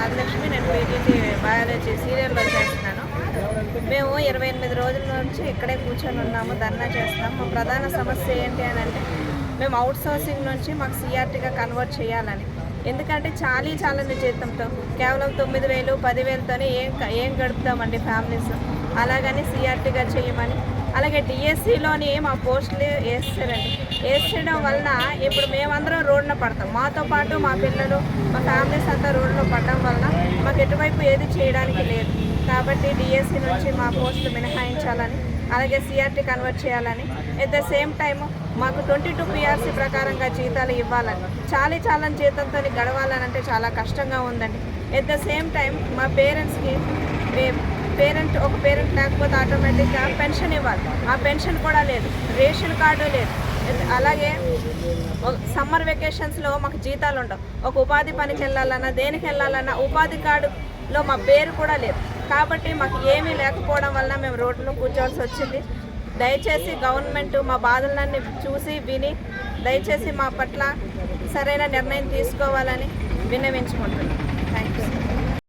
రాజలక్ష్మి. నేను PGT biology సీరియల్లో చేస్తున్నాను. మేము 28 రోజుల నుంచి ఇక్కడే కూర్చొని ఉన్నాము, ధర్నా చేస్తున్నాము. మా ప్రధాన సమస్య ఏంటి అని అంటే మేము అవుట్ సోర్సింగ్ నుంచి మాకు సిఆర్టీగా కన్వర్ట్ చేయాలని. ఎందుకంటే చాలని జీతంతో కేవలం 9,000 10,000తోనే ఏం గడుపుతామండి ఫ్యామిలీస్. అలాగని సిఆర్టీగా చేయమని, అలాగే డిఎస్సిలోని మా పోస్టులు వేసేయడం వలన ఇప్పుడు మేమందరం రోడ్డున పడతాం. మాతో పాటు మా పిల్లలు, మా ఫ్యామిలీస్ అంతా రోడ్లో పడడం వలన మాకు ఎటువైపు ఏది చేయడానికి లేదు. కాబట్టి డిఎస్సి నుంచి మా పోస్టులు మినహాయించాలని, అలాగే సిఆర్టీ కన్వర్ట్ చేయాలని, ఎట్ ద సేమ్ టైము మాకు 22 PRC ప్రకారంగా జీతాలు ఇవ్వాలని. చాలని జీతంతో గడవాలని అంటే చాలా కష్టంగా ఉందండి. ఎట్ ద సేమ్ టైం మా పేరెంట్స్కి ఒక పేరెంట్ లేకపోతే ఆటోమేటిక్గా పెన్షన్ ఇవ్వాలి. ఆ పెన్షన్ కూడా లేదు, రేషన్ కార్డు లేదు. అలాగే సమ్మర్ వెకేషన్స్లో మాకు జీతాలు ఉండవు. ఒక ఉపాధి పనికి వెళ్ళాలన్నా, దేనికి వెళ్ళాలన్నా ఉపాధి కార్డులో మా పేరు కూడా లేదు. కాబట్టి మాకు ఏమీ లేకపోవడం వలన మేము రోడ్లో కూర్చోవాల్సి వచ్చింది. దయచేసి గవర్నమెంట్ మా బాధలన్నీ చూసి విని దయచేసి మా పట్ల సరైన నిర్ణయం తీసుకోవాలని విన్నవించుకుంటున్నాను. Thank you.